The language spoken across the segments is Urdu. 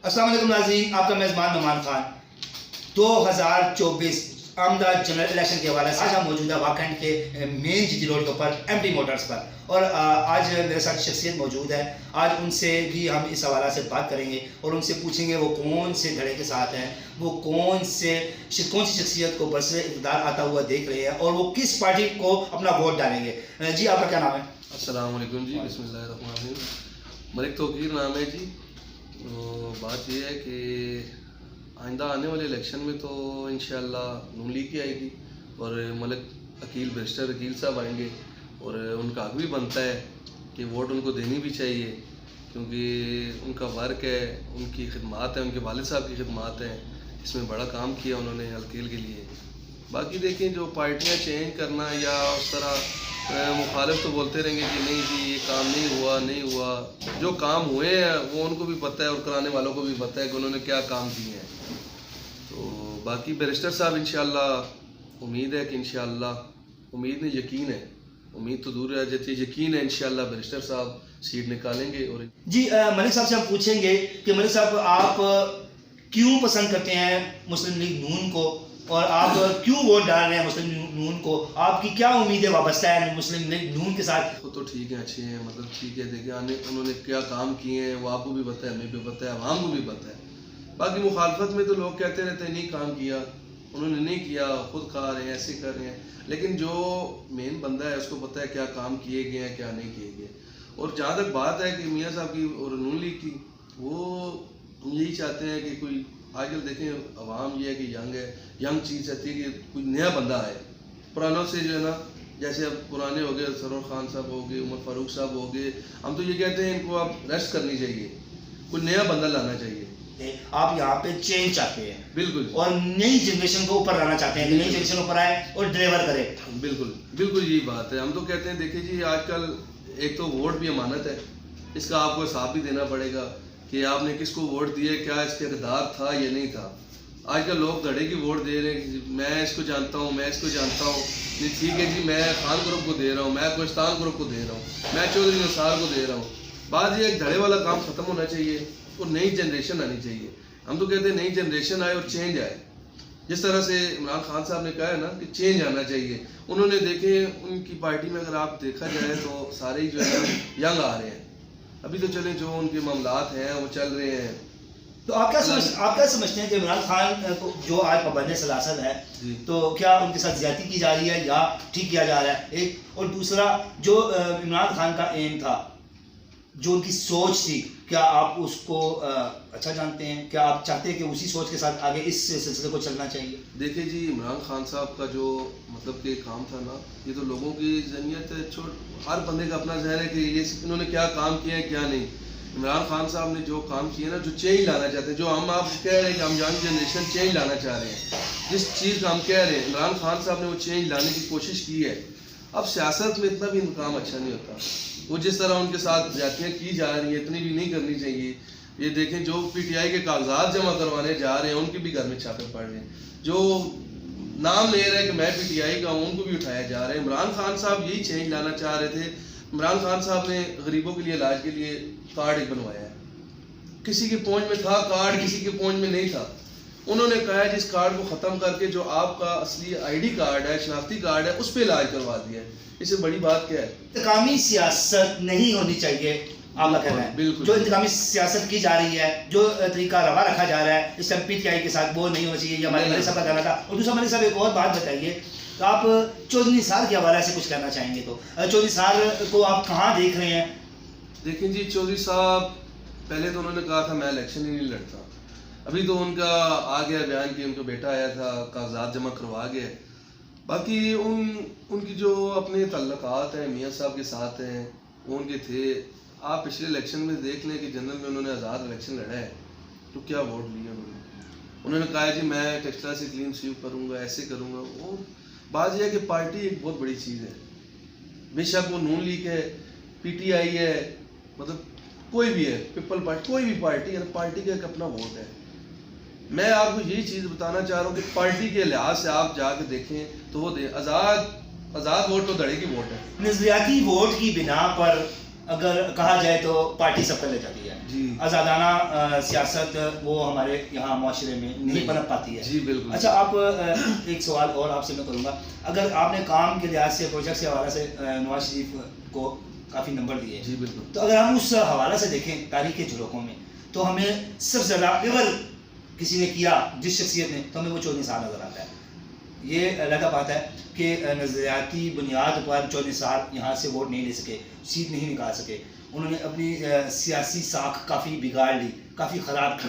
السلام علیکم ناظرین، آپ کا میزبان نعمان خان۔ 2024 آمدہ جنرل الیکشن کے حوالے سے آج ہم موجود ہیں واکنڈ کے مین جی روڈ کے اوپر ایم ٹی موٹرز پر، اور آج میرے ساتھ شخصیت موجود ہے۔ آج ان سے بھی ہم اس حوالے سے بات کریں گے اور ان سے پوچھیں گے وہ کون سے دھڑے کے ساتھ ہیں، وہ کون سی شخصیت کو برسر اقتدار آتا ہوا دیکھ رہے ہیں اور وہ کس پارٹی کو اپنا ووٹ ڈالیں گے۔ جی آپ کا کیا نام ہے؟ السلام علیکم جی، بسم اللہ الرحمن الرحیم۔ ملک توقیر نام ہے جی۔ بات یہ ہے کہ آئندہ آنے والے الیکشن میں تو انشاءاللہ نون لیگ کی آئے گی اور ملک بیرسٹر عقیل صاحب آئیں گے، اور ان کا حق بھی بنتا ہے کہ ووٹ ان کو دینی بھی چاہیے، کیونکہ ان کا ورک ہے، ان کی خدمات ہیں، ان کے والد صاحب کی خدمات ہیں، اس میں بڑا کام کیا انہوں نے عقیل کے لیے۔ باقی دیکھیں جو پارٹیاں چینج کرنا یا اس طرح مخالف تو بولتے رہیں گے کہ نہیں جی یہ کام نہیں ہوا، جو کام ہوئے ہیں وہ ان کو بھی پتہ ہے اور کرانے والوں کو بھی پتہ ہے کہ انہوں نے کیا کام کیے ہیں۔ تو باقی بیرسٹر صاحب انشاءاللہ امید ہے کہ انشاءاللہ امید نہیں یقین ہے، امید تو دور رہ جاتی ہے، یقین ہے انشاءاللہ بیرسٹر صاحب سیٹ نکالیں گے۔ اور جی ملک صاحب سے ہم پوچھیں گے کہ ملک صاحب آپ کیوں پسند کرتے ہیں مسلم لیگ نون کو، اور آپ کیوں ووٹ ڈال رہے ہیں مسلم نون کو؟ آپ کی کیا امیدیں وابستہ ہیں مسلم لیگ نون کے ساتھ؟ وہ تو ٹھیک ہے، اچھے ہیں، مطلب ٹھیک ہے، دیکھیں انہوں نے کیا کام کیے ہیں وہ آپ کو بھی پتہ ہے، ہمیں بھی پتہ ہے، عوام کو بھی پتہ ہے۔ باقی مخالفت میں تو لوگ کہتے رہتے ہیں نہیں کام کیا، انہوں نے نہیں کیا، خود کھا رہے ہیں، ایسے کر رہے ہیں، لیکن جو مین بندہ ہے اس کو پتہ ہے کیا کام کیے گئے ہیں کیا نہیں کیے گئے۔ اور جہاں تک بات ہے کہ میاں صاحب کی اور نون لیگ کی، وہ یہی چاہتے ہیں کہ کوئی آج کل دیکھیں عوام یہ ہے کہ ینگ چیز رہتی ہے کہ کوئی نیا بندہ آئے، پرانوں سے جو ہے نا، جیسے اب پرانے ہو گئے سرور خان صاحب ہو گئے، عمر فاروق صاحب ہو گئے، ہم تو یہ کہتے ہیں ان کو اب ریسٹ کرنی چاہیے، کوئی نیا بندہ لانا چاہیے۔ آپ یہاں پہ چینج چاہتے ہیں بالکل، اور نئی جنریشن کو اوپر لانا چاہتے ہیں کہ نئی جنریشن اوپر آئے اور ڈلیور کرے۔ بالکل یہی بات ہے، ہم تو کہتے ہیں دیکھیں جی آج کل ایک تو ووٹ بھی امانت ہے، اس کا آپ کو حساب بھی دینا پڑے گا کہ آپ نے کس کو ووٹ دیے، کیا اس کے اقدار تھا یا نہیں تھا۔ آج کل لوگ دھڑے کی ووٹ دے رہے ہیں کہ میں اس کو جانتا ہوں، میں اس کو جانتا ہوں، نہیں ٹھیک ہے جی میں خان گروپ کو دے رہا ہوں، میں کوہستان گروپ کو دے رہا ہوں، میں چودھری نثار کو دے رہا ہوں۔ بعد یہ ایک دھڑے والا کام ختم ہونا چاہیے اور نئی جنریشن آنی چاہیے۔ ہم تو کہتے ہیں نئی جنریشن آئے اور چینج آئے، جس طرح سے عمران خان صاحب نے کہا ہے نا کہ چینج آنا چاہیے۔ انہوں نے دیکھے ان کی پارٹی میں اگر آپ دیکھا جائے تو سارے ہی جو ہے نا ینگ آ رہے ہیں، ابھی تو چلیں جو ان کے معاملات ہیں وہ چل رہے ہیں۔ تو آپ کیا سمجھتے ہیں کہ عمران خان کو جو آج پابند سلاسل ہے تو کیا ان کے ساتھ زیادتی کی جا رہی ہے یا ٹھیک کیا جا رہا ہے؟ ایک اور دوسرا، جو عمران خان کا ایم تھا، جو ان کی سوچ تھی، کیا آپ اس کو اچھا جانتے ہیں؟ کیا آپ چاہتے ہیں کہ اسی سوچ کے ساتھ آگے اس سلسلے کو چلنا چاہیے؟ دیکھیں جی عمران خان صاحب کا جو مطلب کہ کام تھا نا، یہ تو لوگوں کی ذہنیت ہر بندے کا اپنا ذہن ہے کہ یہ انہوں نے کیا کام کیا ہے کیا نہیں۔ عمران خان صاحب نے جو کام کیے نا، جو چینج لانا چاہتے ہیں، جو ہم آپ کہہ رہے ہیں کہ ہم ینگ جنریشن چینج لانا چاہ رہے ہیں، جس چیز کا ہم کہہ رہے ہیں عمران خان صاحب نے وہ چینج لانے کی کوشش کی ہے۔ اب سیاست میں اتنا بھی کام اچھا نہیں ہوتا، وہ جس طرح ان کے ساتھ زیادتیاں کی جا رہی ہیں اتنی بھی نہیں کرنی چاہیے۔ یہ دیکھیں جو پی ٹی آئی کے کاغذات جمع کروانے جا رہے ہیں ان کے بھی گھر میں چھاپے پڑ رہے ہیں، جو نام لے رہے ہیں کہ میں پی ٹی آئی کا ہوں ان کو بھی اٹھایا جا رہا ہے۔ عمران خان صاحب یہی چینج لانا چاہ رہے تھے۔ عمران خان صاحب نے غریبوں کے لیے علاج کے لیے کارڈ ایک بنوایا ہے، کسی کی پہنچ میں تھا کارڈ، کسی کی پہنچ میں نہیں تھا، انہوں نے کہا ہے جس کارڈ کو ختم کر کے جو آپ کا اصلی آئی ڈی کارڈ ہے، شناختی کارڈ ہے، اس پہ علاج کروا دیا ہے۔ اس سے بڑی بات کیا ہے؟ انتقامی سیاست نہیں ہونی چاہیے، آپ کا کہنا ہے۔ بالکل، جو انتقامی سیاست کی جا رہی ہے، جو طریقہ روا رکھا جا رہا ہے اس پی ٹی آئی کے ساتھ، وہ نہیں ہونا چاہیے، یہ ہمارے ملک صاحب کا کہنا تھا۔ اور دوسرا ملک صاحب ایک اور بات بتائیے، تو آپ چودھری نثار کے حوالے سے کچھ کہنا چاہیں گے تو چودھری نثار کو آپ کہاں دیکھ رہے ہیں؟ دیکھیں جی چودھری صاحب پہلے تو انہوں نے کہا تھا میں الیکشن ہی نہیں لڑتا، ابھی تو ان کا آ گیا بیان کہ ان کا بیٹا آیا تھا کاغذات جمع کروا گیا۔ باقی ان کی جو اپنے تعلقات ہیں میاں صاحب کے ساتھ ہیں وہ ان کے تھے۔ آپ پچھلے الیکشن میں دیکھ لیں کہ جنرل میں انہوں نے آزاد الیکشن لڑا ہے تو کیا ووٹ لیے انہوں نے کہا جی میں ٹیکسلا سے کلین سویپ کروں گا، ایسے کروں گا۔ وہ بات یہ ہے کہ پارٹی ایک بہت بڑی چیز ہے، بے شک وہ نون لیگ ہے، پی ٹی آئی ہے، مطلب کوئی بھی ہے، پیپل پارٹی، کوئی بھی پارٹی ہے، پارٹی کا ایک اپنا ووٹ ہے۔ میں آپ کو یہی چیز بتانا چاہ رہا ہوں کہ پارٹی کے لحاظ سے آپ جا کے دیکھیں تو وہ آزاد ووٹ تو دھڑے کی ووٹ ہے۔ نظریاتی ووٹ کی بنا پر اگر کہا جائے تو پارٹی سب کر لے جاتی ہے. جی آزادانہ سیاست وہ ہمارے یہاں معاشرے میں نہیں پنپ پاتی ہے. جی بالکل. اچھا آپ ایک سوال اور آپ سے میں کروں گا. اگر آپ نے کام کے لحاظ سے پروجیکٹ کے حوالے سے نواز شریف کو کافی نمبر دیے, جی بالکل, تو اگر ہم اس حوالے سے دیکھیں تاریخ کے جھروکوں میں تو ہمیں سب سے زیادہ ایور کسی نے کیا جس شخصیت نے, تو ہمیں وہ 14 سال نظر آتا ہے. یہ علیحدہ بات ہے کہ نظریاتی بنیاد پر 14 سال یہاں سے ووٹ نہیں لے سکے, سیٹ نہیں نکال سکے. انہوں نے اپنی سیاسی ساکھ کافی بگاڑ لی, کافی خراب کی.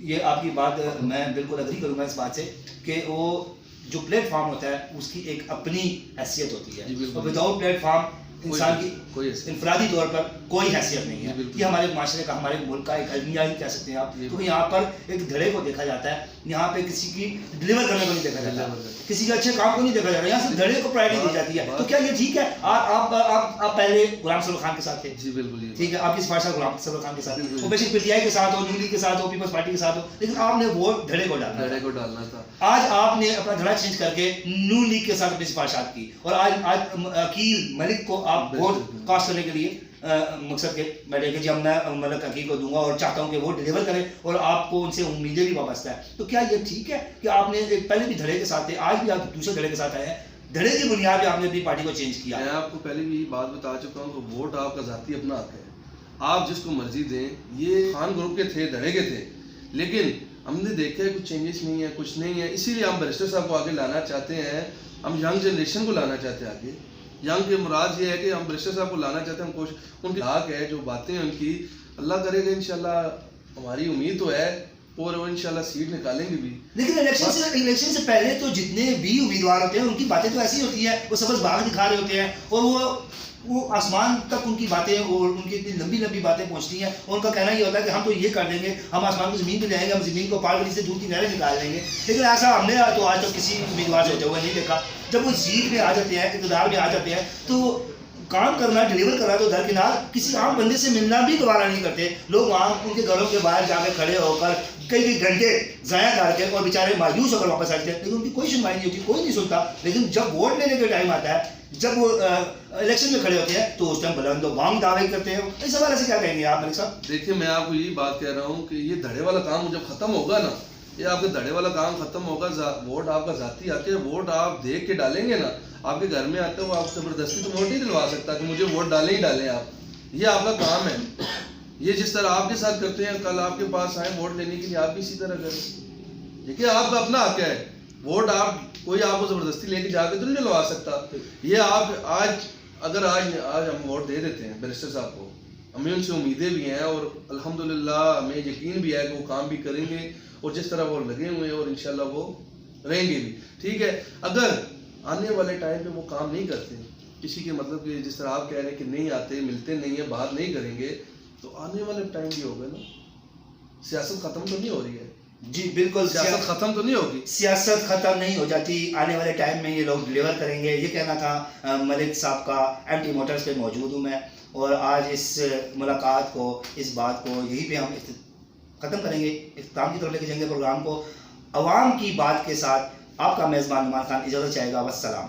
یہ آپ کی بات میں بالکل اگری کروں گا اس بات سے کہ وہ جو پلیٹ فارم ہوتا ہے اس کی ایک اپنی حیثیت ہوتی ہے, اور وداؤٹ پلیٹ فارم انسان کی انفرادی طور پر کوئی حیثیت نہیں ہے. یہ ہمارے معاشرے کا, ہمارے ملک کا ایک المیہ ہی کہہ سکتے ہیں آپ, کیونکہ یہاں پر ایک دھڑے کو دیکھا جاتا ہے, یہاں پہ کسی کی ڈلیور کرنے کو نہیں دیکھا جاتا, کسی کے اچھے کام کو نہیں دیکھا جاتا, یہاں صرف دھڑے کو پرائرٹی دی جاتی ہے. تو کیا یہ ٹھیک ہے؟ آپ پہلے غلام سرور خان کے ساتھ تھے, جی بالکل, ٹھیک ہے, آپ کی سفارش غلام سرور خان کے ساتھ, وہ بے شک پی ٹی آئی کے ساتھ ہو, نون لیگ کے ساتھ ہو, پیپلز پارٹی کے ساتھ ہو, لیکن آپ نے ووٹ دھڑے کو ڈالنا تھا. آج آپ نے اپنا دھڑا چینج کر کے نون لیگ کے ساتھ اپنی سفارشات کی, اور آج عقیل ملک کو آپ ووٹ کاسٹ کرنے کے لیے مقصد کے بیٹھے کہ جی ہم میں ملک عقیل کو دوں گا اور چاہتا ہوں کہ وہ ڈلیور کرے, اور آپ کو ان سے امیدیں بھی وابستہ ہے. تو کیا یہ ٹھیک ہے کہ آپ نے پہلے بھی دھڑے کے ساتھ تھے, آج بھی آپ دوسرے دھڑے کے ساتھ آئے ہیں, دھڑے کی بنیاد پہ آپ نے اپنی پارٹی کو چینج کیا؟ میں آپ کو پہلے بھی بات بتا چکا ہوں کہ ووٹ آپ کا ذاتی اپنا حق ہے, آپ جس کو مرضی دیں. یہ خان گروپ کے تھے, دھڑے کے تھے, لیکن ہم نے دیکھا ہے کچھ چینجز نہیں ہے, کچھ نہیں ہے, اسی لیے ہم بیرسٹر صاحب کو آگے لانا چاہتے ہیں. ہم ینگ جنریشن کو لانا چاہتے ہیں آگے. ینگ کے مراد یہ ہے کہ ہم بیرسٹر صاحب کو لانا چاہتے ہیں. ہم ان کی حق ہے, جو باتیں ہیں ان کی, اللہ کرے گا انشاءاللہ, ہماری امید تو ہے, اور وہ انشاءاللہ سیٹ نکالیں گے بھی. لیکن الیکشن سے پہلے تو جتنے بھی امیدوار ہوتے ہیں ان کی باتیں تو ایسی ہوتی ہیں, وہ سبز باغ دکھا رہے ہوتے ہیں, اور وہ آسمان تک ان کی باتیں اور ان کی اتنی لمبی لمبی باتیں پہنچتی ہیں, اور ان کا کہنا یہ ہوتا ہے کہ ہم تو یہ کر دیں گے, ہم آسمان کو زمین پہ لے آئیں گے, ہم زمین کو پار گلی سے دودھ کی نہریں نکال دیں گے. لیکن ایسا ہم نے تو آج تک کسی امیدوار سے ہوتے ہوئے نہیں دیکھا. جب وہ سیٹ پہ آ جاتے ہیں, اقتدار میں آ جاتے ہیں, تو کام کرنا, ڈلیور کرنا تو درکنار, کسی عام بندے سے ملنا بھی گوارا نہیں کرتے. لوگ وہاں ان کے گھروں کے باہر جا کے کھڑے ہو کر کئی گھنٹے ضائع کر کے اور بیچارے مایوس ہو کر واپس آتے ہیں, لیکن ان کی کوئی سنوائی نہیں ہوتی, کوئی نہیں سنتا. لیکن جب ووٹ لینے کا ٹائم آتا ہے, جب وہ الیکشن میں کھڑے ہوتے ہیں, تو اس ٹائم بلند و بانگ دعوے کرتے ہیں. اس حوالے سے کیا کہیں گے آپ ملک صاحب؟ دیکھیے میں آپ کو یہی بات کہہ رہا ہوں کہ یہ دھڑے والا کام جب ختم ہوگا نا, یہ آپ کا دھڑے والا کام ختم ہوگا, ووٹ آپ کا ذاتی آتے ہیں, ووٹ آپ دیکھ کے ڈالیں گے نا, آپ کے گھر میں آتے ہو, آپ زبردستی تو ووٹ نہیں دلوا سکتا کہ مجھے ووٹ ڈالیں ہی ڈالیں آپ. یہ آپ کا کام ہے. یہ جس طرح آپ کے ساتھ کرتے ہیں, کل آپ کے پاس آئیں ووٹ لینے کے لیے, آپ بھی اسی طرح کریں. دیکھیے آپ کا اپنا حق ہے, ووٹ آپ کوئی آپ کو زبردستی لے کے جا کے تو نہیں دلوا سکتا. یہ آپ آج ہم ووٹ دے دیتے ہیں بیرسٹر صاحب کو, ہمیں ان سے امیدیں بھی ہیں, اور الحمدللہ ہمیں یقین بھی ہے کہ وہ کام بھی کریں گے, اور جس طرح وہ لگے ہوئے ہیں, اور انشاءاللہ وہ رہیں گے بھی. ٹھیک ہے, اگر آنے والے ٹائم پہ وہ کام نہیں کرتے, کسی کے مطلب کہ جس طرح آپ کہہ رہے ہیں کہ نہیں آتے, ملتے نہیں ہیں, بات نہیں کریں گے, تو آنے والے ٹائم بھی ہوگا نا, سیاست ختم تو نہیں ہو رہی ہے. جی بالکل, سیاست ختم تو نہیں ہوگی, سیاست ختم نہیں ہو جاتی. آنے والے ٹائم میں یہ لوگ ڈلیور کریں گے. یہ کہنا تھا ملک صاحب کا. ایم ٹی موٹرز پہ موجود ہوں میں, اور آج اس ملاقات کو, اس بات کو یہیں پہ ہم ختم کریں گے, اختتام کی طرف لے کے جائیں گے پروگرام کو. عوام کی بات کے ساتھ آپ کا میزبان نعمان خان اجازت چاہے گا. والسلام.